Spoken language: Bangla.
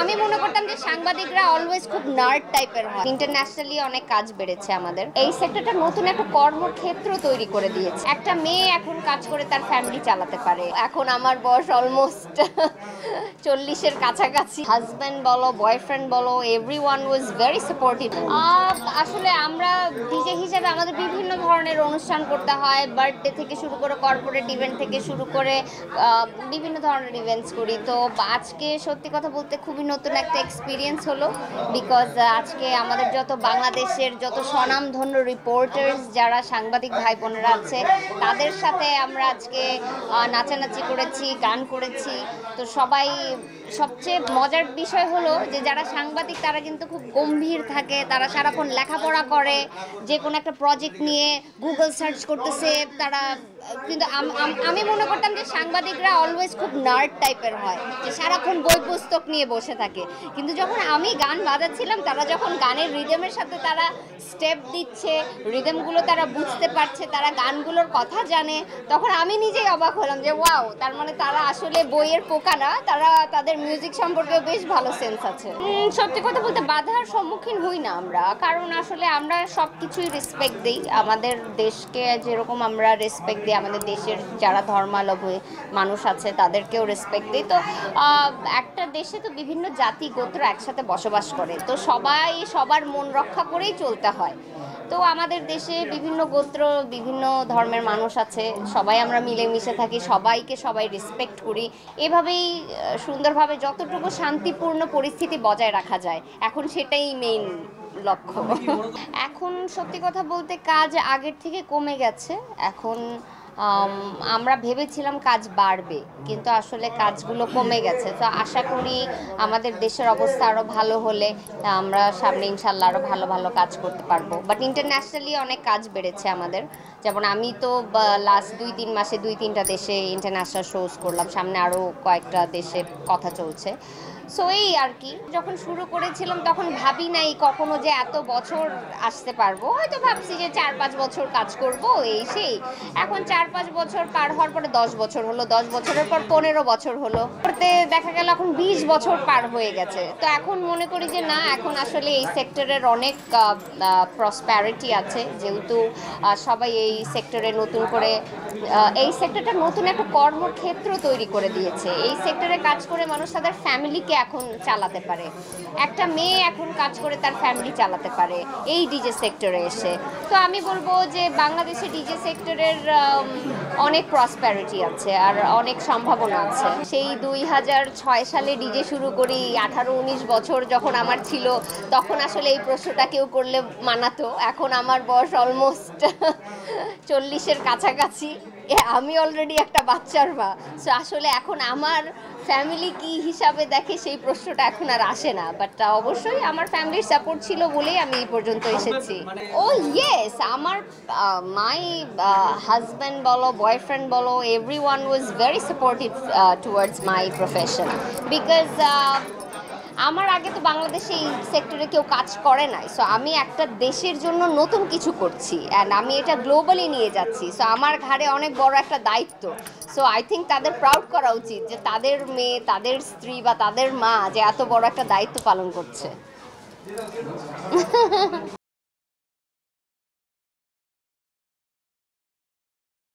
আমি মনে করতাম যে সাংবাদিকরা অলওয়েজ খুব নার্ড টাইপের হয়। ইন্টারন্যাশনালি অনেক কাজ বেড়েছে আমাদের। এই সেক্টরটা নতুন একটা কর্মক্ষেত্র তৈরি করে দিয়েছে। একটা মেয়ে এখন কাজ করে তার ফ্যামিলি চালাতে পারে। এখন আমার বয়স অলমোস্ট 40-এর কাছাকাছি। হাজব্যান্ড বলো, বয়ফ্রেন্ড বলো, এভরিওয়ান ওয়াজ ভেরি সাপোর্টিভ। আসলে আমরা ডিজে হিসেবে আমাদের বিভিন্ন ধরনের অনুষ্ঠান করতে হয়, বার্থডে থেকে শুরু করে কর্পোরেট ইভেন্ট থেকে শুরু করে বিভিন্ন ধরনের ইভেন্টস করি। তো আজকে সত্যি কথা বলতে খুবই নতুন একটা এক্সপিরিয়েন্স হলো, বিকজ আজকে আমাদের যত বাংলাদেশের যত স্বনামধন্য রিপোর্টার্স যারা সাংবাদিক ভাই বোনেরা আছে তাদের সাথে আমরা আজকে নাচানাচি করেছি, গান করেছি। তো সবাই সবচেয়ে মজার বিষয় হলো যে যারা সাংবাদিক তারা কিন্তু খুব গম্ভীর থাকে, তারা সারাক্ষণ লেখাপড়া করে, যে কোনো একটা প্রজেক্ট নিয়ে গুগল সার্চ করতেছে তারা। কিন্তু আমি মনে করতাম যে সাংবাদিকরা অলওয়েজ খুব নার্ড টাইপের হয়, যে সারাক্ষণ বই পুস্তক নিয়ে বসে থাকে। কিন্তু যখন আমি গান বাজাচ্ছিলাম, তারা যখন গানের রিদমের সাথে তারা স্টেপ দিচ্ছে, রিদমগুলো তারা বুঝতে পারছে, তারা গানগুলোর কথা জানে, তখন আমি নিজেই অবাক হলাম যে ওয়াও, তার মানে তারা আসলে বইয়ের পোকা না, তারা তাদের মিউজিক সম্পর্কেও বেশ ভালো সেন্স আছে। সত্যি কথা বলতে বাধার সম্মুখীন হই না আমরা, কারণ আসলে আমরা সব কিছুই রেসপেক্ট দিই। আমাদের দেশকে যেরকম আমরা রেসপেক্ট দিই, আমাদের দেশের যারা ধর্মাবলম্বী মানুষ আছে তাদেরকেও রেসপেক্ট দিই। তো একটা দেশে তো বিভিন্ন জাতি গোত্র একসাথে বসবাস করে, তো সবাই সবার মন রক্ষা করেই চলতে হয়। তো আমাদের দেশে বিভিন্ন গোত্র, বিভিন্ন ধর্মের মানুষ আছে, সবাই আমরা মিলেমিশে থাকি, সবাইকে সবাই রেসপেক্ট করি। এভাবেই সুন্দরভাবে যতটুকু শান্তিপূর্ণ পরিস্থিতি বজায় রাখা যায়, এখন সেটাই মেইন লক্ষ্য। এখন সত্যি কথা বলতে কাজ আগের থেকে কমে গেছে। এখন আমরা ভেবেছিলাম কাজ বাড়বে, কিন্তু আসলে কাজগুলো কমে গেছে। তো আশা করি আমাদের দেশের অবস্থা আরও ভালো হলে আমরা সামনে ইনশাল্লাহ আরও ভালো ভালো কাজ করতে পারবো। বাট ইন্টারন্যাশনালি অনেক কাজ বেড়েছে আমাদের। যেমন আমি তো লাস্ট 2-3 মাসে 2-3টা দেশে ইন্টারন্যাশনাল শোজ করলাম, সামনে আরও কয়েকটা দেশে কথা চলছে। সো এই আর কি, যখন শুরু করেছিলাম তখন ভাবি নাই কখনো যে এত বছর আসতে পারবো। হয়তো ভাবছি যে 4-5 বছর কাজ করব এই সেই। এখন 4-5 বছর পার হওয়ার পরে 10 বছর হলো, 10 বছরের পর 15 বছর হলো, করতে দেখা গেল এখন 20 বছর পার হয়ে গেছে। তো এখন মনে করি যে না, এখন আসলে এই সেক্টরের অনেক প্রসপ্যারিটি আছে, যেহেতু সবাই এই সেক্টরে নতুন করে এই সেক্টরটা নতুন একটা কর্মক্ষেত্র তৈরি করে দিয়েছে। এই সেক্টরে কাজ করে মানুষ তাদের ফ্যামিলিকে এখন চালাতে পারে। একটা মেয়ে এখন কাজ করে তার ফ্যামিলি চালাতে পারে এই ডিজে সেক্টরে এসে। তো আমি বলবো যে বাংলাদেশে ডিজে সেক্টরের অনেক প্রসপ্যারিটি আছে আর অনেক সম্ভাবনা আছে। সেই 2006 সালে ডিজে শুরু করি, 18-19 বছর যখন আমার ছিল, তখন আসলে এই প্রশ্নটা কেউ করলে মানাতো। এখন আমার বয়স অলমোস্ট 40-এর কাছাকাছি। আমি অলরেডি একটা বাচ্চার মা। সো আসলে এখন আমার ফ্যামিলি কি হিসাবে দেখে সেই প্রশ্নটা এখন আর আসে না। বাট অবশ্যই আমার ফ্যামিলির সাপোর্ট ছিল বলেই আমি এই পর্যন্ত এসেছি। ও ইয়েস, আমার মাই হাজব্যান্ড বলো, বয়ফ্রেন্ড বলো, everyone was very supportive towards my profession. Because আমার আগে তো বাংলাদেশে এই সেক্টরে কেউ কাজ করে নাই। সো আমি একটা দেশের জন্য নতুন কিছু করছি, অ্যান্ড আমি এটা গ্লোবালি নিয়ে যাচ্ছি। সো আমার ঘাড়ে অনেক বড় একটা দায়িত্ব। সো আই থিঙ্ক তাদের প্রাউড করা উচিত যে তাদের মেয়ে, তাদের স্ত্রী বা তাদের মা যে এত বড় একটা দায়িত্ব পালন করছে।